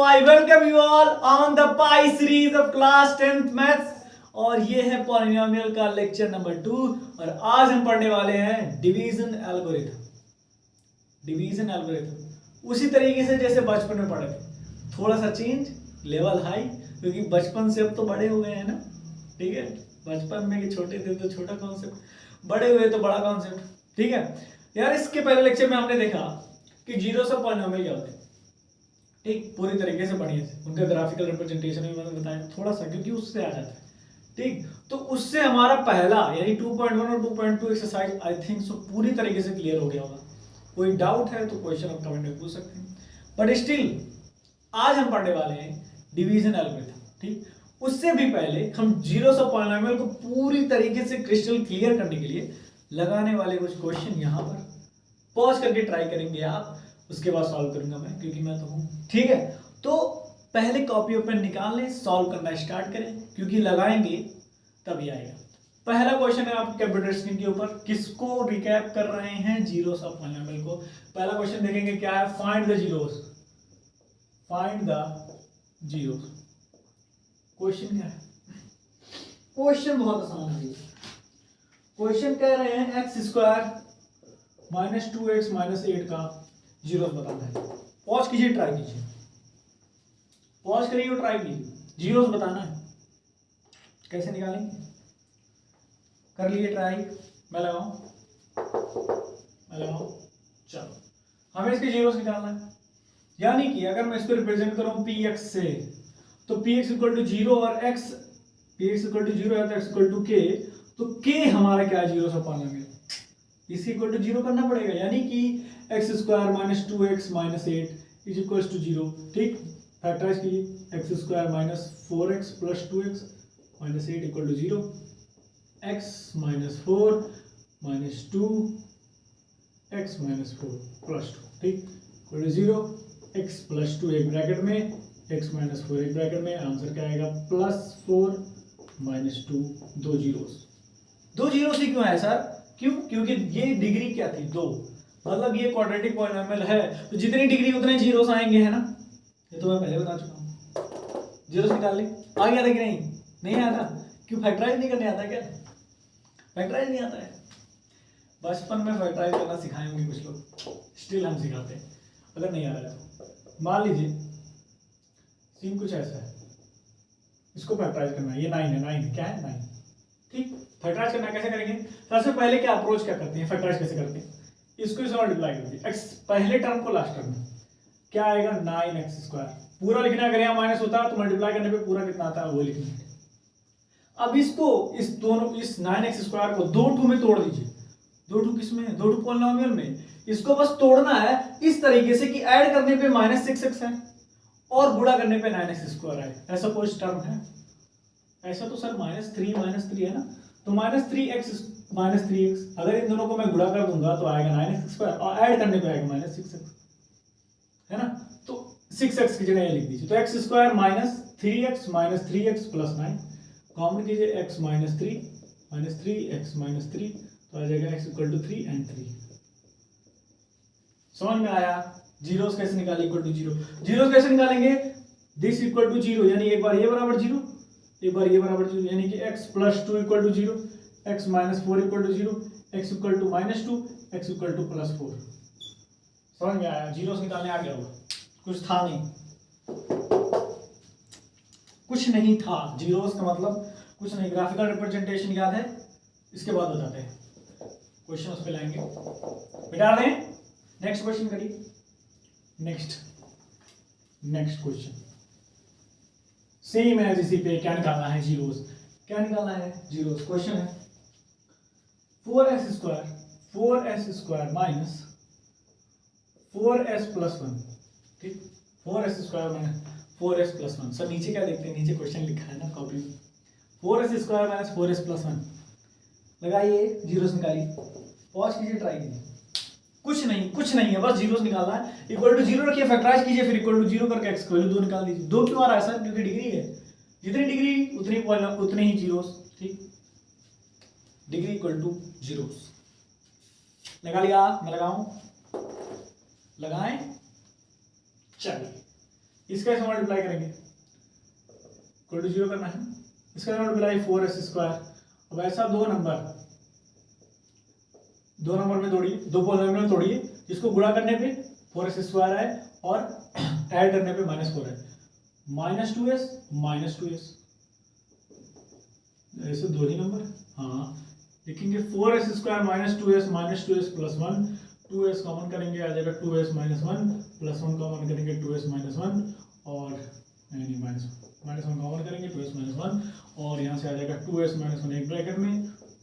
I welcome you all on the pi series of class 10th maths और ये है polynomial का lecture number 2 और आज हम पढ़ने वाले हैं डिवीजन एल्गोरिथम। डिवीजन एल्गोरिथम उसी तरीके से जैसे बचपन में पढ़े थे, थोड़ा सा चेंज, लेवल हाई, क्योंकि बचपन से अब तो बड़े हुए हैं ना। ठीक है, बचपन में कि छोटे थे तो छोटा कॉन्सेप्ट, बड़े हुए तो बड़ा कॉन्सेप्ट। ठीक है यार, इसके पहले लेक्चर में हमने देखा कि जीरो सब पॉलिनोमियल क्या होते हैं। ठीक, पूरी तरीके से बढ़िया से उनका ग्राफिकल रिप्रेजेंटेशन भी मैंने बताया थोड़ा सा, क्योंकि उससे आ जाता है। ठीक, तो उससे हमारा पहला यानी 2.1 और 2.2 एक्सरसाइज आई थिंक सो पूरी तरीके से क्लियर हो गया होगा। कोई डाउट है तो क्वेश्चन आप कमेंट में पूछ सकते हैं, बट स्टिल आज हम पढ़ने वाले हैं डिवीजन एल्गोरिथम। ठीक, उससे भी पहले हम जीरो सब पॉलिनोमियल को पूरी तरीके से क्रिस्टल क्लियर करने के लिए लगाने वाले कुछ क्वेश्चन यहाँ पर पॉज करके ट्राई करेंगे आप, उसके बाद सॉल्व करूंगा मैं, क्योंकि मैं तो हूँ। ठीक है, तो पहले कॉपी और पेन निकाल लें, सॉल्व करना स्टार्ट करें, क्योंकि लगाएंगे तभी आएगा। पहला क्वेश्चन है आपके कंप्यूटर स्क्रीन के ऊपर, किसको रिकैप कर रहे हैं, जीरोस ऑफ पॉलिनोमियल को। पहला क्वेश्चन देखेंगे क्या है, find the zeros. Find the zeros. Question क्या है, क्वेश्चन बहुत आसान है। क्वेश्चन कह रहे हैं x square minus 2x minus 8 का जीरो बताना है। पॉज कीजिए, ट्राई कीजिए, पॉज करिए और ट्राई कीजिए, जीरोस बताना है। कैसे निकालेंगे, कर लिए ट्राई, मैं लगाऊं, चलो हमें इसके जीरोस निकालना है। यानी कि अगर मैं इसको रिप्रेजेंट करूं px से, तो px इक्वल टू 0 और x, px इक्वल टू 0 है तो x इक्वल टू k, तो k हमारा क्या है, जीरो से पाना इसी इक्वल टू 0 करना पड़ेगा। यानी कि x square minus 2x minus 8 is equal to 0। ठीक, फैक्टराइज कीजिए, x square minus 4x plus 2x minus 8 equal to 0, x minus 4 minus 2 x minus 4 plus 2, ठीक, इक्वल टू 0, x प्लस 2 एक ब्रैकेट में, x minus 4 एक bracket में, answer क्या आएगा plus 4 minus 2, दो जीरो ही क्यों है सर, क्यों, क्योंकि ये डिग्री क्या थी, 2, मतलब ये क्वाड्रेटिक पॉलिनोमियल है तो जितनी डिग्री उतने जीरोस आएंगे, है ना। ये तो मैं पहले बता चुका हूँ। जीरोस निकाल ले, आ गया था कि नहीं आया था, क्यों फैक्टराइज नहीं करने आता क्या, फैक्टराइज नहीं आता है। बचपन में फैक्टराइज करना सिखाए होंगे कुछ लोग, स्टिल हम सिखाते हैं अगर नहीं आ रहा है तो। मान लीजिए सीन कुछ ऐसा है, इसको फैक्टराइज करना है, ये 9 है, 9 क्या है, 9। ठीक, फैक्टराइज करना कैसे करेंगे, सबसे पहले क्या अप्रोच क्या करते हैं, फैक्टराइज कैसे करते हैं, इसको इससे मल्टीप्लाई कर दिया, x पहले टर्म को लास्ट टर्म में, क्या आएगा 9x स्क्वायर, पूरा लिखना, अगर यहाँ माइनस होता है तो मल्टीप्लाई करने पे पूरा कितना आता है वो लिखना है। अब इसको इस दोनों, इस 9x स्क्वायर को 2 में तोड़ दीजिए, 2 किस में, 2 पॉलिनोमियल में, इसको बस तोड़ना है इस तरीके से कि ऐड करने पे माइनस 6x है और गुणा करने पे 9x स्क्वायर है। ऐसा कोई टर्म है, ऐसा तो सर माइनस 3 है ना, तो माइनस 3x, अगर इन दोनों को मैं गुणा कर दूंगा तो आएगा 9x स्क्वायर और ऐड करने पे आएगा माइनस 6x, है ना। तो 6x की जगह लिख दीजिए, तो x square minus 3x plus 9, common कीजिए, x माइनस 3x माइनस 3, तो आ जाएगा x इक्वल टू 3 एंड 3। समझ में आया। जीरोस कैसे निकालें, इक्वल टू 0, जीरोस कैसे निकालेंगे, दिस इक्वल टू 0, यानी एक बार ये बराबर 0, एक बार ये बराबर 0, यानी कि x plus 2 equal to 0, x minus 4 equal to 0, x equal to minus 2, x equal to plus 4। समझ में आया, जीरोस निकालने आ गया होगा, कुछ था नहीं, कुछ नहीं था, जीरोस का मतलब कुछ नहीं। ग्राफिकल रिप्रेजेंटेशन याद है, इसके बाद बताते हैं, क्वेश्चन उस पे लाएंगे, मिटा दें। नेक्स्ट क्वेश्चन करिए, नेक्स्ट क्वेश्चन सेम है, इसी पे क्या निकालना है, जीरोस, क्या निकालना है, जीरोस। क्वेश्चन है 4s square minus 4s plus 1, ठीक, 4s square minus 4s plus 1। Sir नीचे क्या देखते हैं, नीचे क्वेश्चन लिखा है ना कॉपी में, 4s square minus 4s plus 1 लगाइए, जीरोस निकालिए, पॉज कीजिए, ट्राई कीजिए, कुछ नहीं है, बस जीरोस निकालना है। इक्वल टू 0 रखिए, फैक्टराइज कीजिए, फिर इक्वल टू 0 करके x की वैल्यू 2 निकाल दीजिए। 2 क्यों आ रहा है सर, क्योंकि डिग्री है, जितनी डिग्री उतनी ही जीरोस। ठीक, डिग्री इक्वल टू जीरोस। लगा लिया, मैं लगाऊं, लगाएं, चलिए इसका ऐसे मल्टीप्लाई करेंगे, इक्वल टू 0 करना है, इसका मल्टीप्लाई 4s²। अब ऐसा दो नंबर में तोड़िए, दो पॉलिनोमियल में तोड़िए, जिसको गुणा करने पे 4s² है और ऐड करने पे -4 है, -2s ऐसे दो ही नंबर। हाँ लिखेंगे 4s² -2s plus 1, 2s common करेंगे आ जाएगा 2s - 1 प्लस 1 कॉमन करेंगे 2s - 1 और नहीं -1 कॉमन करेंगे 2s - 1 और यहाँ से आ जाएगा 2s - 1 एक ब्रैकेट में,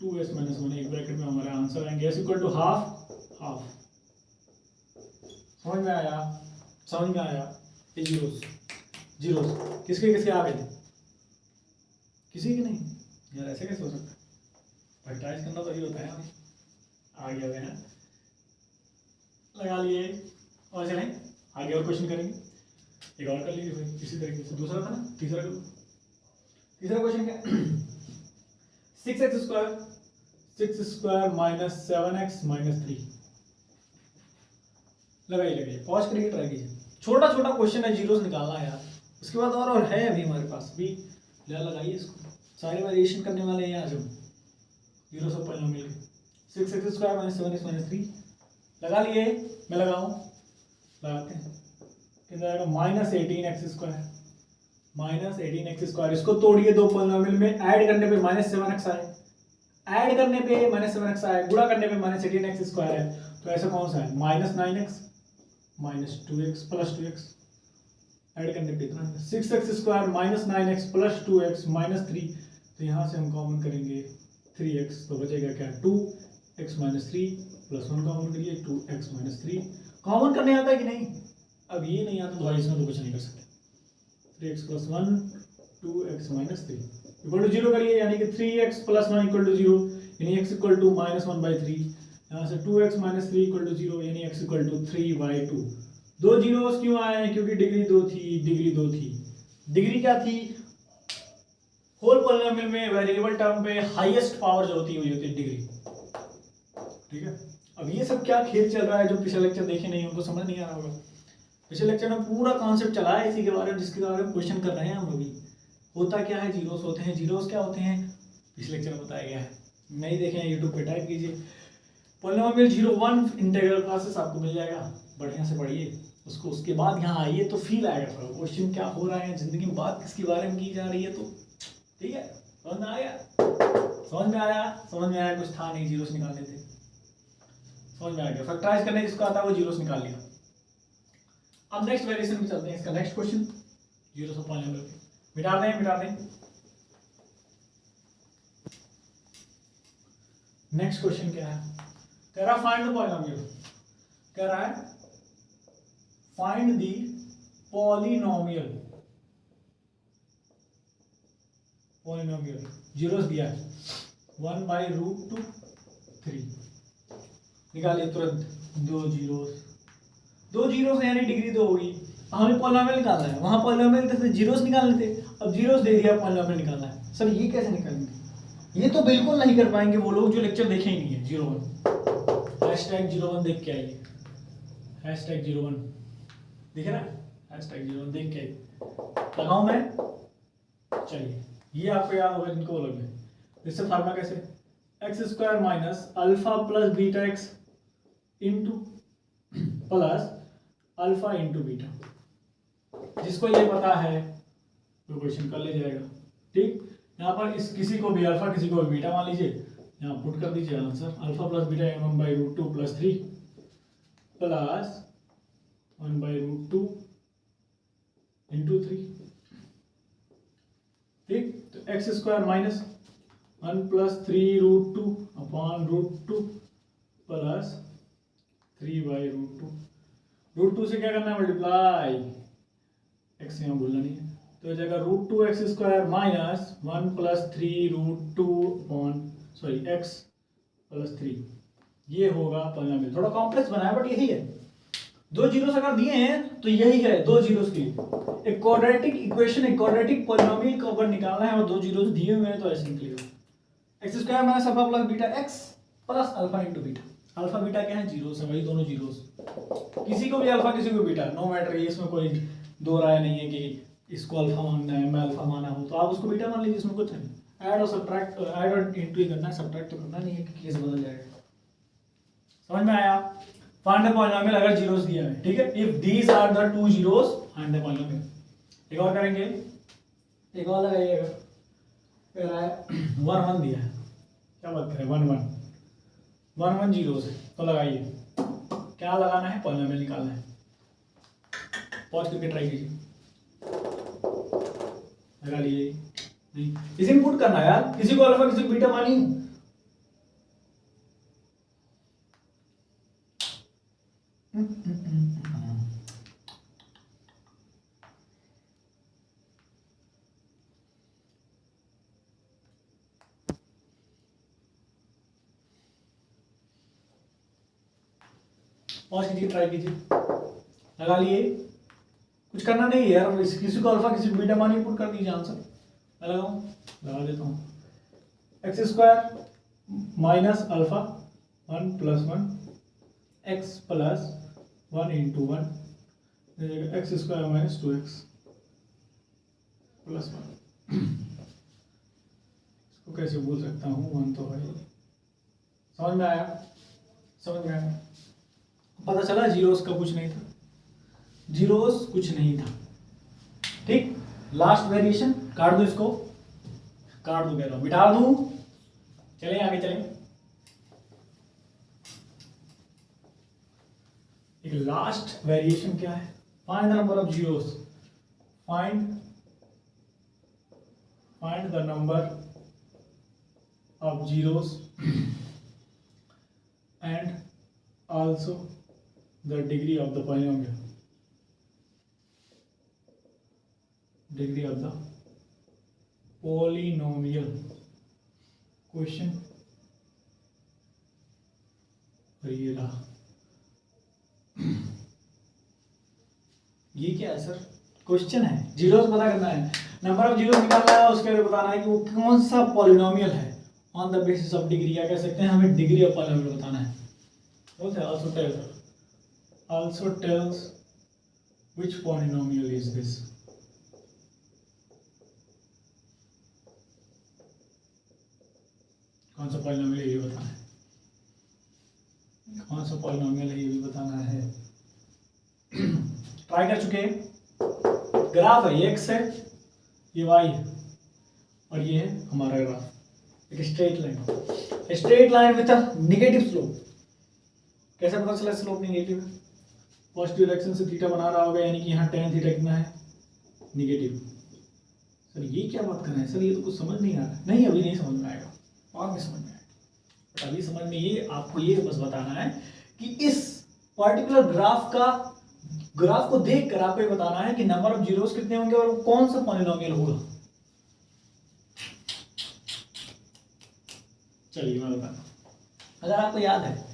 2s - 1 एक ब्रैकेट में, हमारा आंसर आएंगे s = हाफ। समझ में आया? ये जीरोस किसके किसके आ गए थे? किसी के नहीं यार, ऐसे कैसे हो सकता है? फैक्टराइज करना तो ही होता है। आ गया है, लगा लिए और चलें आगे और क्वेश्चन करेंगे। एक और कर लीजिए भाई इसी तरीके से। दूसरा था ना, तीसरा करो। तीसरा क्वेश्चन क्या? 6x² - 7x - 3। लगाइए पॉज करके ट्राई कीजिए। छोटा क्वेश्चन है, जीरोस निकालना है यार। उसके बाद और है अभी हमारे पास भी, लगाइए इसको। सारे वेरिएशन करने वाले हैं आज हम जीरो सब पॉलिनोमियल के। 6x² - 7x - 3 लगा लिए, मैं लगाऊं, लगाते हैं। कितना आएगा? -18x²। इसको तोड़िए दो पॉलिनोमियल में, ऐड करने पे -7x आए, ऐड करने पे -7x आए, गुणा करने पे -18x² है, तो ऐसा कौन सा है? -9x -2x plus 2x, add करने पे इतना 6x² - 9x प्लस 2x -3, तो यहाँ से हम कॉमन करेंगे 3x, तो बचेगा क्या? 2x - 3 प्लस 1 कॉमन करिए 2x - 3। कॉमन करने आता है कि नहीं? अब ये नहीं आता तो भाई इसमें तो कुछ नहीं कर सकते। 3x + 1 2x - 3 इक्वल टू 0 करिए, यानी कि 3x + 1 = 0, यानी x = -1/3। यहाँ से 2x - 3 = 0, यानी x = 3/2। दो जीरोस क्यों आए? क्योंकि डिग्री 2 थी। डिग्री क्या थी? होल पॉलिनोमियल में वेरिएबल टर्म पे हाईएस्ट पावर जो होती है वही होती है डिग्री। ठीक है, अब ये सब क्या खेल चल रहा है जो पिछले लेक्चर देखे नहीं हो तो समझ नहीं आ रहा होगा। पिछले लेक्चर में पूरा कॉन्सेप्ट चला है इसी के बारे में, जिसके बारे में क्वेश्चन कर रहे हैं हम अभी। होता क्या है? जीरोस होते हैं। जीरोस क्या होते हैं पिछले लेक्चर में बताया गया है, नहीं देखें यूट्यूब पे टाइप कीजिए पॉलिनोमियल 0-1 इंटीग्रल क्लासेस, आपको मिल जाएगा। बढ़िया से पढ़िए उसको, उसके बाद यहाँ आइए तो फील आएगा थोड़ा क्वेश्चन क्या हो रहा है जिंदगी में, बात किसके बारे में की जा रही है। तो ठीक है, समझ में आया? समझ में आया। कुछ था नहीं, जीरोस निकालने थे, समझ में आ गया। फैक्टराइज करने जिसको आता है वो जीरोस निकाल लिया। अब नेक्स्ट वेरिएशन में चलते हैं। इसका next question zeros of polynomial, मिटा दें। नेक्स्ट क्वेश्चन क्या है? कह रहा फाइंड द पॉलिनोमियल, कह रहा है फाइंड द पॉलिनोमियल। जीरोस दिया है 1/√2 3। निकालिए तुरंत। दो जीरोस यानी डिग्री 2 होगी। हमें पॉलिनोमियल निकालना है, वहां पॉलिनोमियल थे जीरोस निकालने थे, अब जीरोस दे दिया, पॉलिनोमियल निकालना है। सर ये कैसे निकालेंगे? ये तो बिल्कुल नहीं कर पाएंगे वो लोग जो लेक्चर देखे ही नहीं है। 01 #01 देख के आइए, #01 दिखे ना, #01 देख के लगाऊं मैं। चलिए ये आपको याद होगा जिनको बोलोगे। इससे फार्मूला कैसे? x² - α + βx into plus alpha into beta. जिसको ये पता है वो क्वेश्चन कर ले जाएगा। ठीक, यहाँ पर इस किसी को भी अल्फा किसी को भी बीटा मान लीजिए, यहाँ पुट कर दीजिए answer. Alpha plus beta 1/√2 + 3 plus 1/√2 into 3। ठीक, तो x² - 1 + 3√2 अपॉन √2 प्लस 3/√2। √2 से क्या करना है? मल्टीप्लाई। x यहाँ भूलना नहीं है, तो हो जाएगा √2x² - 1 + 3√2 x + 3। ये होगा पॉलिनोमियल। थोड़ा कॉम्प्लेक्स बना है बट यही है। दो जीरोस अगर दिए हैं तो यही है, दो जीरोस की एक क्वाड्रेटिक इक्वेशन, एक क्वाड्रेटिक पॉलिनोमियल को अगर निकालना है और दो जीरोस दिए हुए हैं तो ऐसे निकलेगा। x² - α + βx plus alpha into beta. Alpha beta क्या है? जीरोस है, वही दोनों जीरोस। किसी को भी अल्फा किसी को बीटा, नो मैटर, ये इसमें कोई दो राय नहीं है कि इसको अल्फा मानना है मैं अल्फा माना हूँ, तो आप उसको बीटा मान लीजिए, इसमें कुछ नहीं। ऐड और सब्ट्रैक्ट, ऐड और इंटू ही करना है, सब्ट्रैक्ट तो करना नहीं है कि केस बदल जाएगा। समझ में आया? फाइंड द पॉलिनोमियल अगर जीरोस दिया है, ठीक है, if these are the two zeros find the polynomial. एक और करेंगे, एक और लगाइएगा, कह रहा है 1 1 दिया है, क्या बात करें, 1 1 1 1 जीरोस है, तो लगाइए, क्या लगाना है, पॉलिनोमियल निकालना है। पॉज करके ट्राई कीजिए, लगा लीजिए, नहीं इसे इनपुट करना है यार, किसी को अल्फा किसी को बीटा मानी। पॉज कीजिए, ट्राई कीजिए, लगा लिए, कुछ करना नहीं है यार, किसी को अल्फा किसी को बीटा मान इनपुट कर दीजिए आंसर। मैं लगाऊं, लगा देता हूँ, x square minus alpha 1 plus 1 x plus 1 into 1 x square minus 2x plus 1। इसको कैसे बोल सकता हूँ, 1 तो है। समझ में आया? समझ में आया? पता चला जीरोस का कुछ नहीं था, जीरोस कुछ नहीं था, ठीक। लास्ट वेरिएशन, काट दो इसको, काट दो, कह रहा हूं मिटा दूं, चले आगे चलें। एक लास्ट वेरिएशन क्या है, find the number of zeros, find the number of zeros and also the degree of the polynomial, degree of the polynomial question। और ये रहा, ये क्या है सर, क्वेश्चन है, जीरोस पता करना है, नंबर ऑफ जीरोस निकालना है, उसके लिए बताना है कि वो कौन सा पॉलिनोमियल है on the basis of degree, या कह सकते हैं हमें डिग्री ऑफ पॉलिनोमियल बताना है। Also tells which polynomial is this। कौन सा पॉलिनोमियल है ये बताना है, कौन सा पॉलिनोमियल है ये भी बताना है। ट्राई कर चुके हैं, ग्राफ है, ये x है, ये y है, और ये है हमारा ग्राफ, एक straight line with a negative slope. कैसे पता चला स्लोप नेगेटिव है, पॉजिटिव डायरेक्शन से थीटा बना रहा होगा, यानी कि यहाँ tan थीटा कितना है, नेगेटिव। सर ये क्या बात कर रहे हैं सर, ये तो कुछ समझ नहीं आ रहा है। नहीं, अभी नहीं समझ में आएगा, बाद में समझ में आएगा, बट अभी समझ में, ये आपको ये बस बताना है कि इस पर्टिकुलर ग्राफ को देखकर आपको ये बताना है कि नंबर ऑफ जीरोस कितने होंगे और कौन सा पॉलिनोमियल होगा। चलिए मैं बताता हूँ, अगर आपको याद है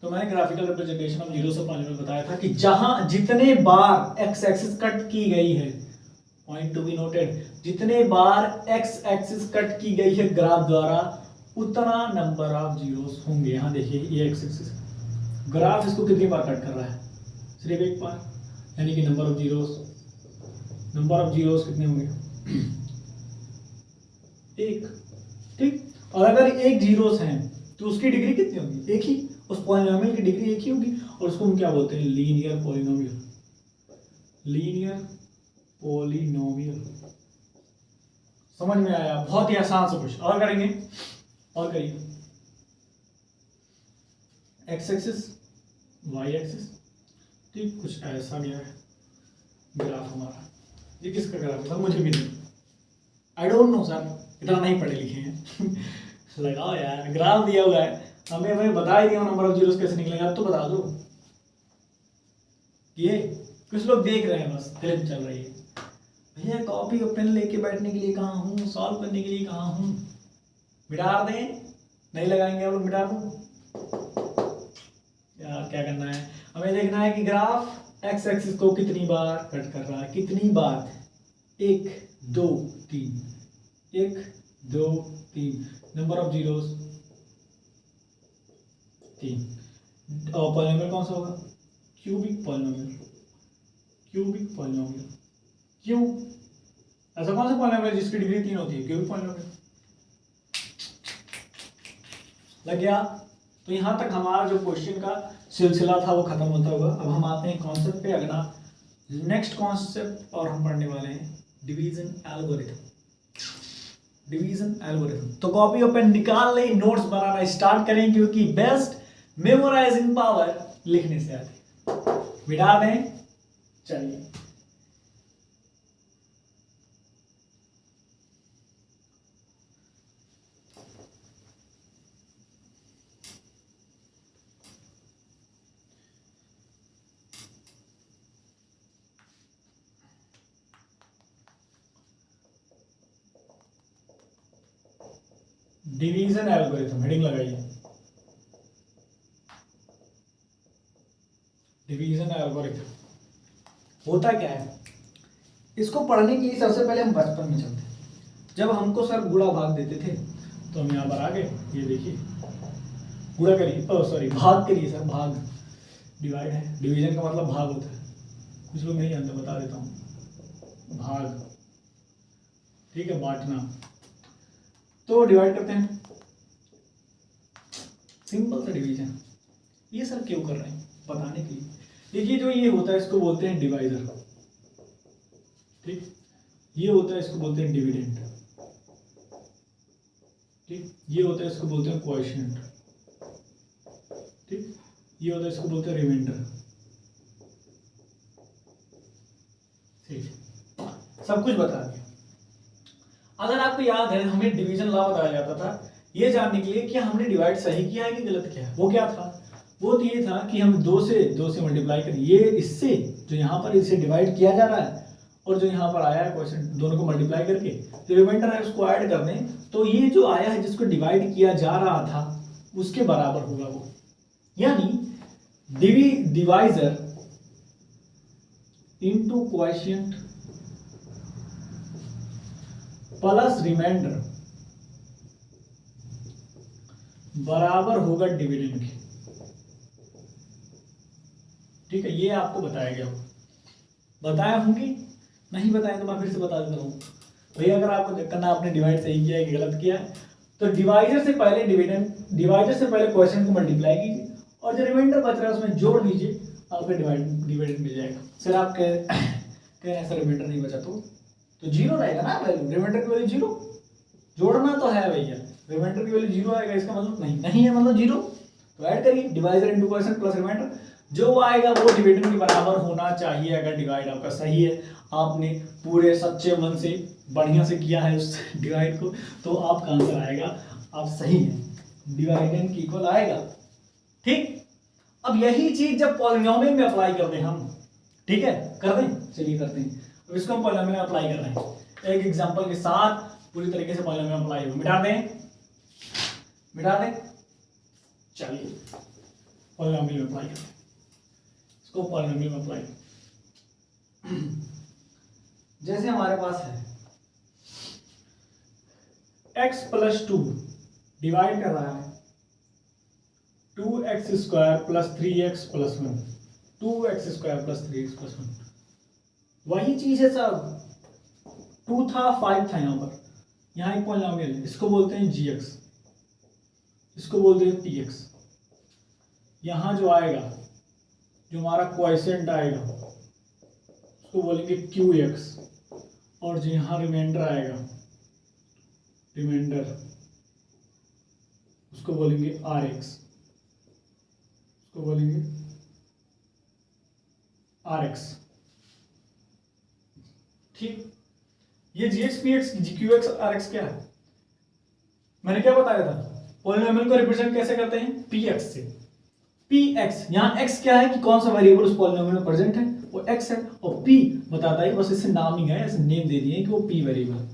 तो मैंने graphical representation of zeros of polynomial बताया था कि जहां जितने बार एक्स एक्सिस कट की गई है, पॉइंट टू बी नोटेड, जितने बार एक्स एक्सिस कट की गई है ग्राफ द्वारा, उतना नंबर ऑफ जीरोस होंगे। यहां देखिए ये एक्स एक्सिस, ग्राफ इसको कितनी बार कट कर रहा है, सिर्फ एक बार, यानी कि नंबर ऑफ जीरोस कितने होंगे, एक, ठीक। और अगर एक जीरोस हैं तो उसकी डिग्री कितनी होगी, एक ही, उस पॉलिनोमियल की डिग्री एक ही होगी, और उसको हम क्या बोलते हैं, लीनियर पॉलिनोमियल। समझ में आया? बहुत ही आसान सा कुछ और करेंगे, और करिए, एक्स एक्सिस वाई एक्सिस, ठीक, कुछ ऐसा गया है ग्राफ हमारा। ये किसका ग्राफ है, मुझे भी नहीं, आई डोंट नो सर, इतना नहीं पढ़े लिखे हैं। लगाओ यार, ग्राफ दिया हुआ है, हमें बता ही दिया नंबर ऑफ जीरोस कैसे निकलेगा, अब तो बता दो। ये कुछ लोग देख रहे हैं, बस फिल्म चल रही है, भैया कॉपी और पेन लेके बैठने के लिए कहाँ हूँ, सॉल्व करने के लिए कहाँ हूँ, मिटा दें, नहीं लगाएंगे आप लोग, मिटा दूं यार, क्या करना है, हमें देखना है कि ग्राफ एक्स एक्सिस को कितनी बार कट कर रहा है, कितनी बार, 1 2 3, 1 2 3, नंबर ऑफ जीरोस 3, और पॉलिनोमियल कौन सा होगा, क्यूबिक पॉलिनोमियल। क्यों? ऐसा कौन सा पॉलिनोमियल जिसकी डिग्री 3 होती है? क्यों पॉलिनोमियल लग गया। तो यहां तक हमारा जो क्वेश्चन का सिलसिला था वो खत्म होता हुआ। अब हम आते हैं कॉन्सेप्ट पे। अगला नेक्स्ट कॉन्सेप्ट और हम पढ़ने वाले हैं डिवीजन एल्गोरिथम। Division algorithm. तो कॉपी और पेन निकाल लें, नोट्स बनाना स्टार्ट करें, क्योंकि बेस्ट मेमोराइजिंग पावर लिखने से आती है। मिटा दें। चलिए डिवीजन एल्गोरिथम हेडिंग लगाइए। डिवीजन एल्गोरिथम होता क्या है? इसको पढ़ने के लिए सबसे पहले हम बचपन में चलते हैं। जब हमको सर गुणा भाग देते थे तो हम यहाँ पर आ गए। ये देखिए गुणा करिए, सॉरी भाग करिए सर, भाग डिवाइड है। डिवीजन का मतलब भाग होता है, कुछ लोग नहीं जानते, बता देता हूँ। भाग, ठीक है, बांटना। तो डिवाइड करते हैं, सिंपल सा डिवीजन। ये सर क्यों कर रहे हैं? बताने के लिए। देखिए जो ये होता है इसको बोलते हैं डिवाइजर, ठीक। ये होता है इसको बोलते हैं डिविडेंड, ठीक। ये होता है इसको बोलते हैं क्वोशिएंट, ठीक। ये होता है इसको बोलते हैं रिमाइंडर, ठीक। सब कुछ बता दिया। अगर आपको याद है हमें डिवीजन लॉ बताया जाता था ये जानने के लिए कि हमने डिवाइड सही किया है कि गलत किया है। वो क्या था? वो तो ये था कि हम 2 से मल्टीप्लाई करें, ये इससे जो यहाँ पर इसे डिवाइड किया जा रहा है और जो यहाँ पर आया है क्वेश्चन, दोनों को मल्टीप्लाई करके जो रिमाइंडर है उसको ऐड कर दें, तो ये जो आया है जिसको डिवाइड किया जा रहा था उसके बराबर होगा वो। यानी divisor into quotient plus remainder बराबर होगा डिविडेंड के, ठीक है। ये आपको बताया गया होगा, बताया होंगे, नहीं बताया तो मैं फिर से बता देता हूँ भैया। अगर आपको देखना आपने डिवाइड सही किया है कि गलत किया है, तो डिवाइजर से पहले डिवाइजर से पहले क्वेश्चन को मल्टीप्लाई कीजिए और जो रिमाइंडर बच रहा है उसमें जोड़ दीजिए, आपको डिविडेंड मिल जाएगा। सर आप कह रहे हैं सर रिमाइंडर नहीं बचा तो जीरो रहेगा ना वैल्यू, रिमाइंडर की वैल्यू जीरो, जोड़ना तो है भैया, रिमाइंडर की वैल्यू जीरो आएगा, इसका मतलब नहीं है, मतलब जीरो। तो ऐड करिए divisor into quotient plus remainder, जो आएगा वो डिविडेंड के बराबर होना चाहिए। अगर डिवाइड आपका सही है, आपने पूरे सच्चे मन से बढ़िया से किया है उस डिवाइड को, तो आपका आंसर आएगा आप सही है, डिवाइडेंड की इक्वल आएगा, ठीक। अब यही चीज जब पॉलिनोमियल में अप्लाई कर दें हम, ठीक है, कर दें, चलिए करते हैं। अब इसको हम पॉलिनोमियल में अप्लाई कर रहे हैं एक एग्जांपल के साथ, पूरी तरीके से पॉलिनोमियल में अप्लाई हो। मिटा दें, चलिए पॉलिनोमियल में अप्लाई करते हैं इसको। पॉलिनोमियल में अप्लाई जैसे हमारे पास है x प्लस 2 डिवाइड कर रहा है 2x square plus 3x plus 1, 2x square plus 3x plus 1, वही चीज है सब। 2 था 5 था, यहाँ एक पॉलिनोमियल है, इसको बोलते हैं gx, इसको बोलते हैं px। यहाँ जो आएगा, जो हमारा क्वोशिएंट आएगा उसको बोलेंगे qx, और जो यहाँ रिमाइंडर आएगा, रिमाइंडर, उसको बोलेंगे rx, उसको बोलेंगे rx, ठीक। ये gx px qx rx क्या है? मैंने क्या बताया था, पॉलिनोमियल को रिप्रेजेंट कैसे करते हैं? px से। px, यहाँ x क्या है कि कौन सा वेरिएबल उस पॉलिनोमियल में प्रेजेंट है, वो x है, और p बताता है, बस इससे नाम नहीं है, ऐसे नेम दे दिए कि वो p variable,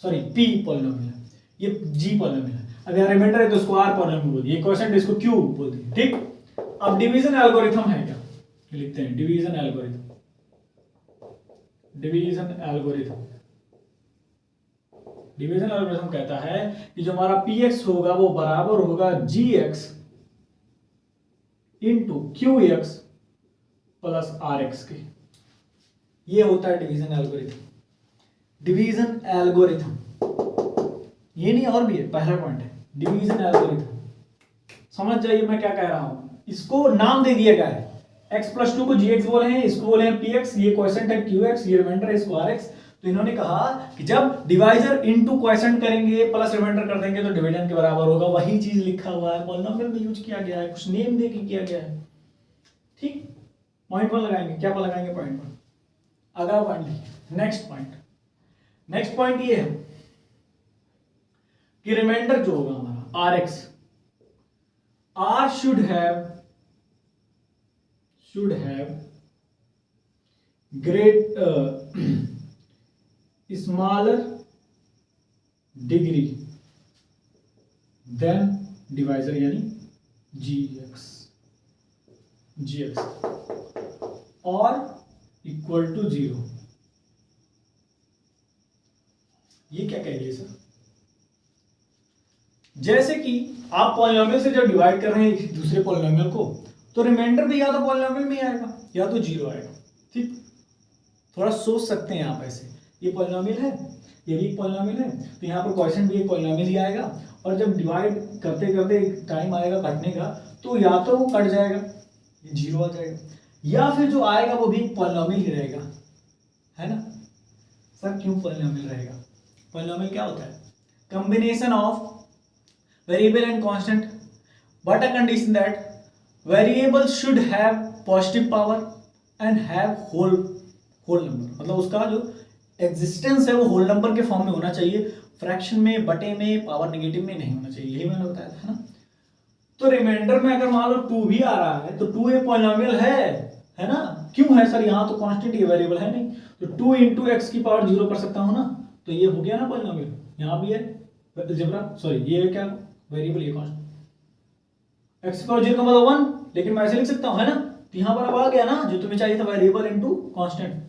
sorry p polynomial है, ये g पॉलिनोमियल है। अब यहाँ रिमाइंडर है तो इसको r पॉलिनोमियल बोल दिए, क्वोशिएंट इसको q बोल दिए, ठीक। अब डिवीजन एल्गोरिथम है क्या, लिखते हैं division algorithm. Division algorithm, division algorithm कहता है कि जो हमारा px होगा वो बराबर होगा gx into qx plus rx के। ये होता है डिवीजन एल्गोरिथम। डिवीजन एल्गोरिथम, ये नहीं और भी है, पहला पॉइंट है डिवीजन एल्गोरिथम। समझ जाइए मैं क्या कह रहा हूं। इसको नाम दे दिया गया है, x+2 को gx बोले हैं, इसको बोले हैं px, ये क्वोशंट है qx, ये रिमाइंडर है इसको rx। तो इन्होंने कहा कि जब डिवाइजर इनटू क्वोशंट करेंगे प्लस रिमाइंडर कर देंगे तो डिविडेंड के बराबर होगा। वही चीज लिखा हुआ है, पॉलिनोमियल में यूज किया गया है, कुछ नेम दे के किया गया है। ठीक, पॉइंट पर लगाएंगे, क्या पर लगाएंगे, पॉइंट पर। अगला पॉइंट, नेक्स्ट पॉइंट ये है कि रिमाइंडर जो होगा हमारा rx, r should have great smaller degree than divisor यानी gx और इक्वल टू 0। ये क्या कह रही है सर? जैसे कि आप पॉलिनोमियल से जब डिवाइड कर रहे हैं दूसरे पॉलिनोमियल को, तो रिमाइंडर भी या तो पॉलिनोमियल में आएगा या तो 0 आएगा। ठीक, थोड़ा सोच सकते हैं आप ऐसे, ये पॉलिनोमियल है, ये भी एक पॉलिनोमियल है, तो यहाँ पर क्वोशंट भी एक पॉलिनोमियल ही आएगा, और जब डिवाइड करते करते टाइम आएगा कटने का, तो या तो वो कट जाएगा, 0 आ जाएगा, या फिर जो आएगा वो भी पॉलिनोमियल ही रहेगा, है ना सर? क्यों पॉलिनोमियल रहेगा? पॉलिनोमियल क्या होता है? Combination of variable and constant, but a condition that variable should have positive power and have whole number. मतलब उसका जो एग्जिस्टेंस है वो होल नंबर के फॉर्म में होना चाहिए, फ्रैक्शन में, बटे में, पावर नेगेटिव में नहीं होना चाहिए। यही मैंने बताया था, है ना? तो रिमाइंडर में अगर मान लो 2 भी आ रहा है तो 2 एक पॉलिनोमियल है ना? क्यों है सर? यहाँ तो कांस्टेंट, ये वेरिएबल है नहीं, तो 2 × x की पावर 0 कर सकता हूँ ना, तो ये हो गया ना पॉलिनोमियल। यहाँ भी है अलजेब्रा, सॉरी ये है क्या, वेरिएबल, ये कांस्टेंट, x की पावर 0 का मतलब 1, लेकिन मैं ऐसे लिख सकता हूँ, है ना? तो यहाँ पर अब आ गया ना जो तुम्हें चाहिए था, वेरिएबल इनटू कांस्टेंट।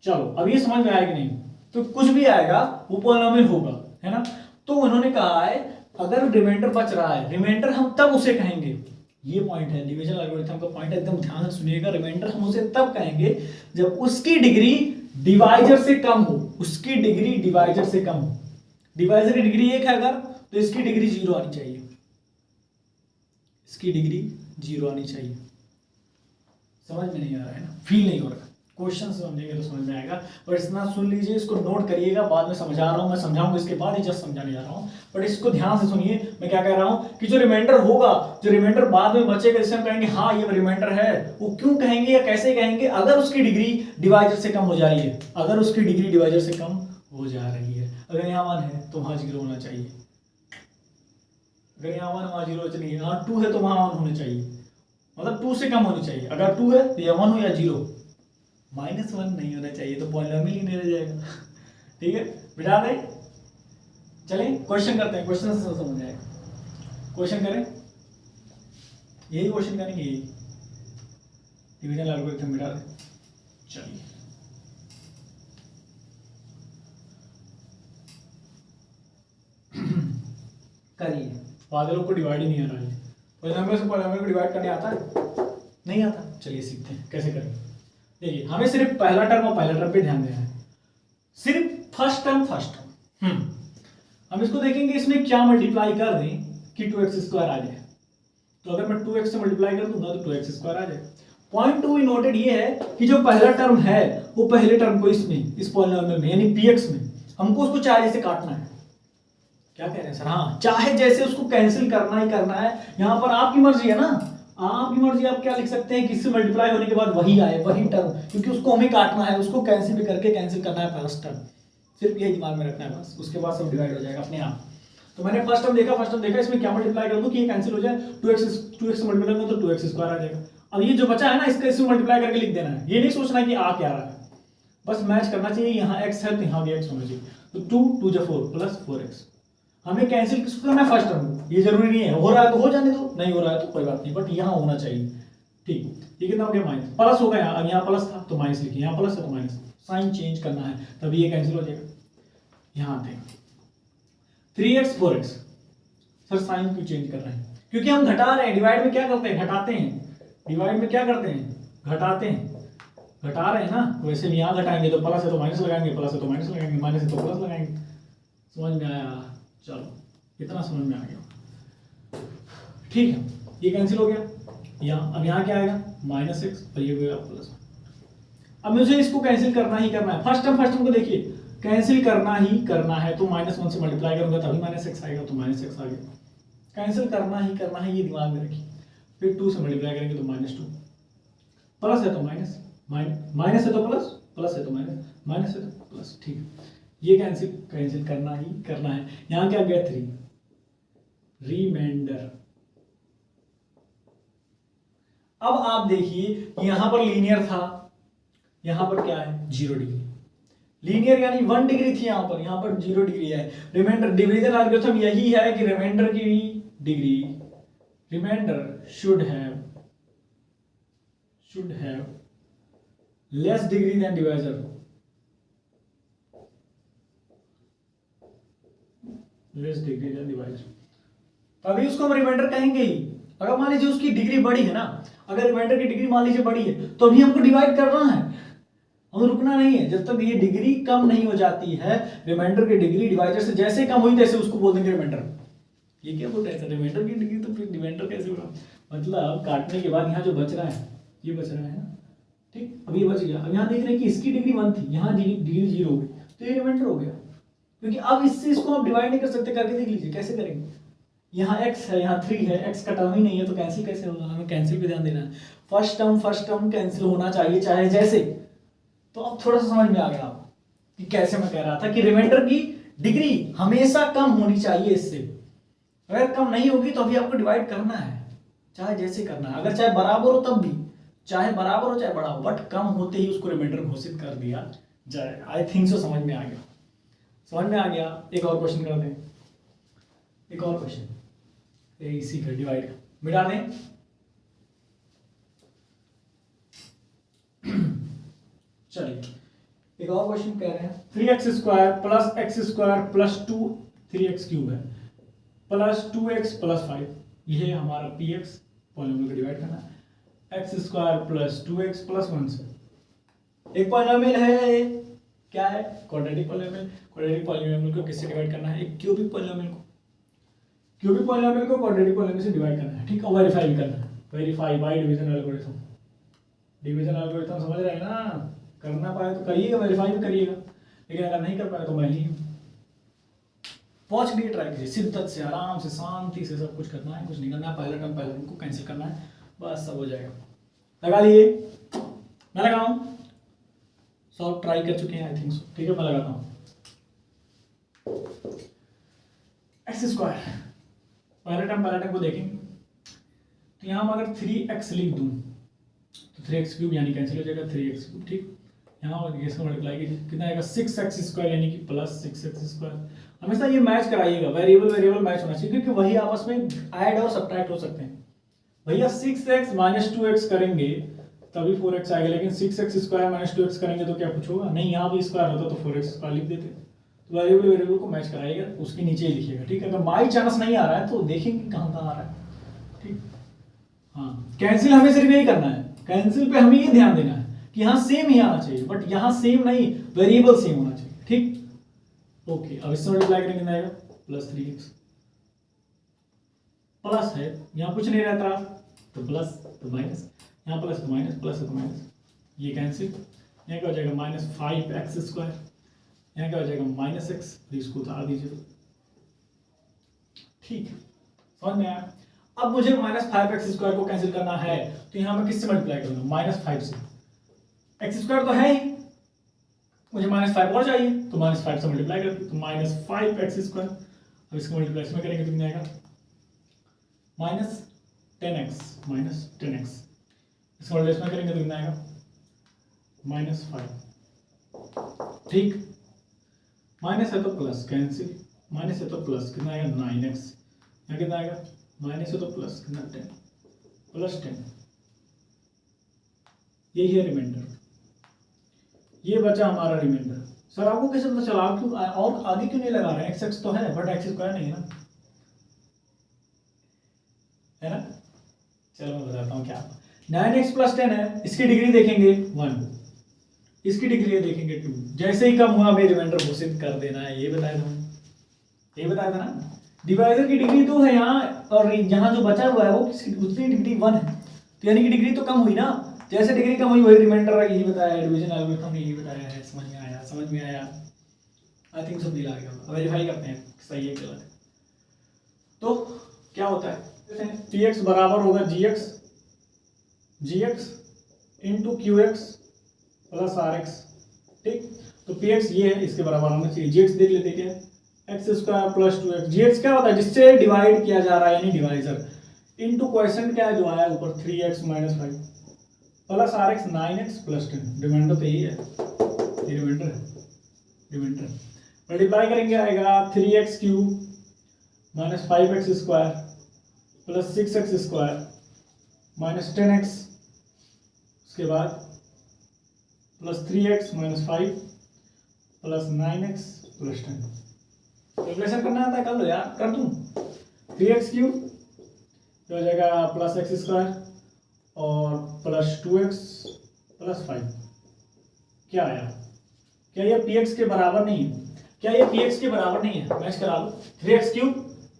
चलो अब ये समझ में आया कि नहीं? तो कुछ भी आएगा वो पॉलिनोमियल होगा, है ना? तो उन्होंने कहा है अगर रिमाइंडर बच रहा है, रिमाइंडर हम तब उसे कहेंगे, ये पॉइंट है डिवीजन एल्गोरिथम का पॉइंट, एकदम ध्यान से सुनिएगा। रिमाइंडर हम उसे तब कहेंगे जब उसकी डिग्री डिवाइजर से कम हो, उसकी डिग्री डिवाइजर से कम हो। डिवाइजर की डिग्री 1 है अगर, तो इसकी डिग्री 0 आनी चाहिए, इसकी डिग्री 0 आनी चाहिए। समझ में नहीं आ रहा है ना? फील नहीं हो रहा? क्वेश्चन समझेंगे तो समझ में आएगा, और इतना सुन लीजिए, इसको नोट करिएगा, बाद में समझा रहा हूँ, मैं समझाऊंगा इसके बाद ही जस्ट समझाने जा रहा हूँ, बट इसको ध्यान से सुनिए मैं क्या कह रहा हूँ कि जो रिमाइंडर होगा, जो रिमाइंडर बाद में बचेगा, जिसे हम कहेंगे हाँ ये रिमाइंडर है, वो क्यों कहेंगे या कैसे कहेंगे? अगर उसकी डिग्री डिवाइजर से कम हो जा रही है, अगर उसकी डिग्री डिवाइजर से कम हो जा रही है। अगर यहाँ 1 है तो वहाँ 0 होना चाहिए, अगर यहाँ 1 वहाँ 0 चाहिए, यहाँ 2 है तो वहाँ 1 होना चाहिए, मतलब 2 से कम होनी चाहिए। अगर 2 है तो या 1 हो या 0, -1 नहीं होना चाहिए, तो पॉलिनोमियल ही नहीं रह जाएगा। ठीक है, बिठा दें। चलें क्वेश्चन करते हैं, क्वेश्चन से समझ आएगा। क्वेश्चन करें, यही क्वेश्चन करेंगे, यही डिवीजन एल्गोरिथम बिठा दें। चलिए करिए, बादलों को डिवाइड ही नहीं आ रहा है, पॉलिनोमियल से पॉलिनोमियल को डिवाइड करने आता है? नहीं आता। चलिए सीखते हैं कैसे करें। देखिए हमें सिर्फ पहला टर्म और पहला टर्म पे ध्यान देना है, सिर्फ फर्स्ट टर्म। हम इसको देखेंगे इसमें क्या मल्टीप्लाई कर दें कि 2x² आ जाए। तो अगर मैं 2x से मल्टीप्लाई कर दूंगा तो 2x² आ जाए। पॉइंट टू बी नोटेड ये है कि जो पहला टर्म है वो पहले टर्म को इसमें, इस पॉलिनोमियल में यानी px में, हमको उसको चाहे से काटना है। क्या कह रहे हैं सर? हाँ, चाहे जैसे उसको कैंसिल करना ही करना है। यहाँ पर आपकी मर्जी है ना, आपकी मर्जी, आप क्या लिख सकते हैं कि इससे मल्टीप्लाई होने के बाद वही आए, वही टर्म, क्योंकि उसको हमें काटना है, उसको कैंसिल भी करके कैंसिल करना है फर्स्ट टर्म। सिर्फ ये दिमाग में रखना है बस, उसके बाद सब डिवाइड हो जाएगा अपने आप। तो मैंने फर्स्ट टर्म देखा, इसमें क्या मल्टीप्लाई कर दूं कि ये कैंसिल हो जाए, 2x से मल्टीप्लाई करूं तो 2x² आ जाएगा। अब ये जो बचा है ना, इसका इससे मल्टीप्लाई करके लिख देना है, ये नहीं सोचना कि आ क्या रहा है, बस मैच करना चाहिए। यहाँ x है तो यहाँ भी x होना चाहिए, तो 2 2 × 4 प्लस 4x। हमें कैंसिल किसको करना है? फर्स्ट टर्म को। ये जरूरी नहीं है, हो रहा है तो हो जाने दो, नहीं हो रहा है तो कोई बात नहीं, बट यहाँ होना चाहिए। ठीक, ये कितना हो गया? माइनस, प्लस हो गया। अब यहाँ प्लस था तो माइनस लिखिए, यहाँ प्लस है तो माइनस, साइन चेंज करना है तभी ये कैंसिल हो जाएगा। यहाँ आते हैं 3x 4x, सर साइन क्यों चेंज कर रहे हैं? क्योंकि हम घटा रहे हैं। डिवाइड में क्या करते हैं? घटाते हैं। डिवाइड में क्या करते हैं? घटाते हैं। घटा रहे हैं ना, वैसे भी यहाँ घटाएंगे तो प्लस है तो माइनस लगाएंगे, प्लस है तो माइनस लगाएंगे, माइनस है तो प्लस लगाएंगे। समझ में आया? चलो इतना समझ में आ गया, ठीक है। ये कैंसिल हो गया, यहाँ अब यहाँ क्या आएगा -x और ये गया प्लस। अब मुझे इसको कैंसिल करना ही करना है। फर्स्ट टर्म को देखिए, कैंसिल करना ही करना है तो -1 से मल्टीप्लाई करूंगा तभी -x आएगा, तो -x आ गया। कैंसिल करना ही करना है, ये दिमाग में रखिए। फिर 2 से मल्टीप्लाई करेंगे तो -2, प्लस है तो माइनस, माइनस है तो प्लस, प्लस है तो माइनस, माइनस है तो प्लस, ठीक है। ये कैंसिल करना ही करना है। यहाँ क्या गया 3, रिमाइंडर। अब आप देखिए यहां पर लीनियर था, यहां पर क्या है 0 डिग्री। लीनियर यानी 1 डिग्री थी यहां पर 0 डिग्री है। रिमाइंडर डिवीजन एल्गोरिथम यही है कि रिमाइंडर की degree, remainder should have less degree than divisor, less degree than divisor, तभी उसको हम रिमाइंडर कहेंगे ही। अगर मान लीजिए उसकी डिग्री बड़ी है ना, अगर रिमाइंडर की डिग्री मान लीजिए बड़ी है तो अभी हमको डिवाइड करना है, हमें रुकना नहीं है। जब तक ये डिग्री कम नहीं हो जाती है, रिमाइंडर की डिग्री डिवाइजर से जैसे कम हुई तैसे उसको बोल देंगे रिमाइंडर। ये क्या बोल रहे हैं, रिमाइंडर की डिग्री तो फिर डिवाइडर कैसे होगा? मतलब काटने के बाद यहाँ जो बच रहा है, ये बच रहा है ना, ठीक। अब ये बच गया। अब यहाँ देख रहे हैं कि इसकी डिग्री 1 थी, यहाँ डिग्री 0 हो गई, तो ये रिमाइंडर हो गया। क्योंकि अब इससे इसको आप डिवाइड नहीं कर सकते, करके देख लीजिए कैसे करेंगे। यहाँ x है, यहाँ 3 है, x का टर्म ही नहीं है तो कैंसिल कैसे होगा? हमें कैंसिल पे ध्यान देना है। फर्स्ट टर्म कैंसिल होना चाहिए चाहे जैसे। तो अब थोड़ा सा समझ में आ गया आपको कि कैसे मैं कह रहा था कि रिमाइंडर की डिग्री हमेशा कम होनी चाहिए इससे। अगर कम नहीं होगी तो अभी आपको डिवाइड करना है, चाहे जैसे करना है। अगर चाहे बराबर हो तब भी, चाहे बराबर हो चाहे बड़ा हो, बट कम होते ही उसको रिमाइंडर घोषित कर दिया जाएगा। आई थिंक सो समझ में आ गया, समझ में आ गया। एक और क्वेश्चन कर दें, एक और क्वेश्चन इसी का डिवाइड मिटा दें। चलिए एक और क्वेश्चन कह रहे हैं 3x² plus x² plus 2 3x³ है प्लस 2x प्लस 5, ये हमारा px पॉलिनोमियल को डिवाइड करना है। x² प्लस 2x प्लस 1 से एक पॉलिनोमियल है, क्या है? Quadratic polynomial. क्वाड्रेटिक पॉलिनोमियल को किससे डिवाइड करना है? एक क्यूबिक पॉलिनोमियल को, क्यूबिक पॉलिनोमियल को क्वाड्रेटिक पॉलिनोमियल से डिवाइड करना है, ठीक। और वेरीफाई भी करना है, verify by division algorithm. Division algorithm समझ रहे हैं ना? करना पाए तो करिएगा, वेरीफाई भी करिएगा, लेकिन अगर नहीं कर पाए तो मैं ही पहुंच लिए ट्राई कीजिए। शिद्दत से, आराम से, शांति से सब कुछ करना है, कुछ नहीं करना है। पहले टर्म को कैंसिल करना है, बस सब हो जाएगा। लगा लिए? मैं लगाऊं? सब ट्राई कर चुके हैं आई थिंक सो, ठीक है। मैं लगाता हूँ x²। पहले टर्म को देखेंगे तो यहाँ मैं अगर 3x लिख दूँ तो 3x³ यानी कैंसिल हो जाएगा 3x³, ठीक। यहाँ इसको मल्टीप्लाई कीजिए, कितना आएगा 6x² यानी कि प्लस 6x²। हमेशा ये मैच कराइएगा, वेरिएबल मैच होना चाहिए, क्योंकि वही आपस में ऐड और सब्ट्रैक्ट हो सकते हैं। भैया 6x - 2x करेंगे तभी 4x आएगा, लेकिन 6x² - 2x करेंगे तो क्या कुछ होगा? नहीं, यहाँ भी स्क्वायर होता तो 4x² लिख देते। तो वेरिएबल को मैच कराइएगा, उसके नीचे ही लिखिएगा, ठीक है। तो बाई चांस नहीं आ रहा है तो देखेंगे कहाँ आ रहा है, ठीक। हाँ, कैंसिल हमें सिर्फ यही करना है, कैंसिल पे हमें ये ध्यान देना है कि यहाँ सेम ही आना चाहिए, बट यहाँ सेम नहीं, वेरिएबल सेम होना चाहिए, ठीक। ओके, अब इससे मल्टीप्लाई करेंगे कितना आएगा? Plus 3x। प्लस है, यहाँ कुछ नहीं रहता तो प्लस तो माइनस, यहाँ प्लस तो माइनस, प्लस है तो माइनस, ये कैंसिल। यहाँ क्या हो जाएगा -5x², यहाँ क्या हो जाएगा -x, इसको उतार दीजिए, ठीक है। समझ में आया? अब मुझे -5x² को कैंसिल करना है तो यहाँ मैं किससे मल्टीप्लाई करूंगा? -5 से। x² तो है ही, मुझे -5 और चाहिए तो -5 से मल्टीप्लाई करते तो -5x²। अब इसको मल्टीप्लाई इसमें करेंगे तो कितना आएगा? -10x, इसको मल्टीप्लाई इसमें करेंगे तो कितना आएगा? -5, ठीक। माइनस है तो प्लस, कैंसिल, माइनस है तो प्लस, कितना आएगा? 9x, यहाँ कितना आएगा? माइनस है तो प्लस, कितना 10, +10। यही है रिमाइंडर, ये बचा हमारा रिमाइंडर। सर आपको कैसे पता चला? आप क्यों और आगे क्यों नहीं लगा रहे हैं? x तो है बट x² नहीं है ना, है ना? चलो मैं बताता हूँ क्या। 9x + 10 है, इसकी डिग्री देखेंगे 1, इसकी डिग्री है देखेंगे 2। जैसे ही कम हुआ हमें रिमाइंडर घोषित कर देना है, ये बताया था मैंने, ये बताया था ना। डिवाइजर की डिग्री 2 है यहाँ, और यहाँ जो बचा हुआ है वो किसकी, उसकी डिग्री 1 है, तो यानी कि डिग्री तो कम हुई ना। जैसे डिग्री कम हुई वही रिमाइंडर है, यही बताया है डिवीजन एल्गोरिथम ने, यही बताया है। समझ में आया, समझ में आया, आई थिंक सब दिला गया। वेरीफाई करते हैं सही है गलत है। तो क्या होता है, px बराबर होगा gx into qx plus rx, ठीक। तो px ये है, इसके बराबर होना चाहिए। gx देख लेते क्या, x square plus 2x। gx क्या होता है, जिससे डिवाइड किया जा रहा है यानी डिवाइजर, इंटू क्वेश्चन क्या है जो आया ऊपर 3x minus 5 plus rx 9x plus 10। Remainder तो यही है, ये रिमाइंडर है, रिमाइंडर मल्टीप्लाई करेंगे आएगा 3x cube minus 5x square plus 6x square minus 10x, उसके बाद plus 3x minus 5 plus 9x plus 10। Calculation करना आता है, कर लो यार, कर दूं। 3x क्यूब तो हो जाएगा प्लस x स्क्वायर और प्लस 2x प्लस 5। क्या आया, क्या ये px के बराबर नहीं है, क्या ये px के बराबर नहीं है, मैच करा लो। 3x cube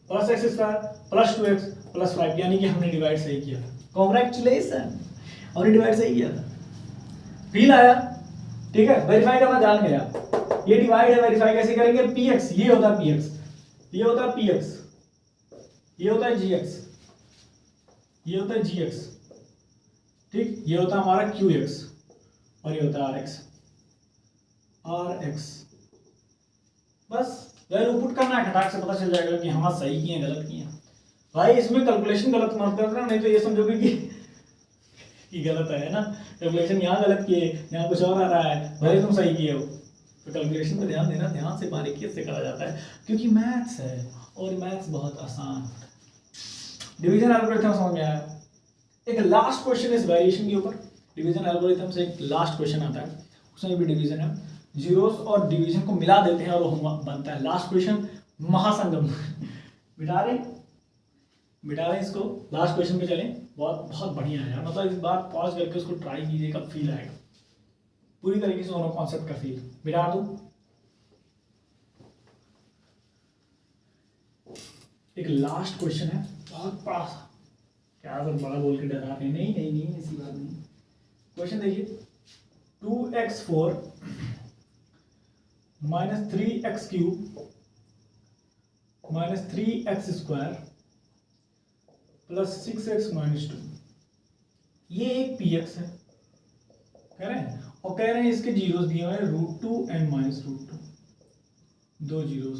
plus x square plus 2x plus 5, यानी कि हमने डिवाइड सही किया था। कांग्रेचुलेशन, हमने डिवाइड सही किया था, फील आया, ठीक है। वेरीफाई करना जान गया, ये डिवाइड है, वेरीफाई कैसे करेंगे, px ये होता है px, ये होता है px, ये होता है gx, ये होता है gx, ठीक। ये होता है हमारा qx और ये होता है rx। बस वैल्यू पुट करना है, खटाक से पता चल जाएगा कि हाँ सही किए गलत किए। भाई इसमें कैलकुलेशन गलत मत करना, नहीं तो ये समझोगे कि गलत है ना। कैलकुलेशन यहाँ गलत किए, यहाँ कुछ और आ रहा है, भले तुम सही किए हो। तो कैलकुलेशन पे ध्यान देना, ध्यान से बारीकी से करा जाता है, क्योंकि मैथ्स है और मैथ्स बहुत आसान। डिवीजन एल्गोरिथम समझ में आया। एक लास्ट क्वेश्चन इस वेरिएशन के ऊपर, डिवीजन एल्गोरिथम से एक लास्ट क्वेश्चन आता है, उसमें भी डिवीजन है, जीरोस और डिवीजन को मिला देते हैं और वो बनता है लास्ट क्वेश्चन, महासंगम। मिटा रहे इसको, लास्ट क्वेश्चन पे चलें। बहुत बहुत बढ़िया है यार, मतलब इस बार पॉज करके उसको ट्राई कीजिए, कब फील आएगा पूरी तरीके से दोनों कॉन्सेप्ट का फील। मिटा दूं, एक लास्ट क्वेश्चन है, बहुत बड़ा सा, क्या सब बड़ा बोल के डरा रहे हैं, नहीं नहीं नहीं ऐसी बात नहीं। क्वेश्चन देखिए, 2x4 minus 3x cube minus 3x square plus 6x minus 2, ये एक px है कह रहे हैं, और कह रहे हैं इसके जीरोस दिए हुए हैं √2 एंड माइनस √2, दो जीरोस,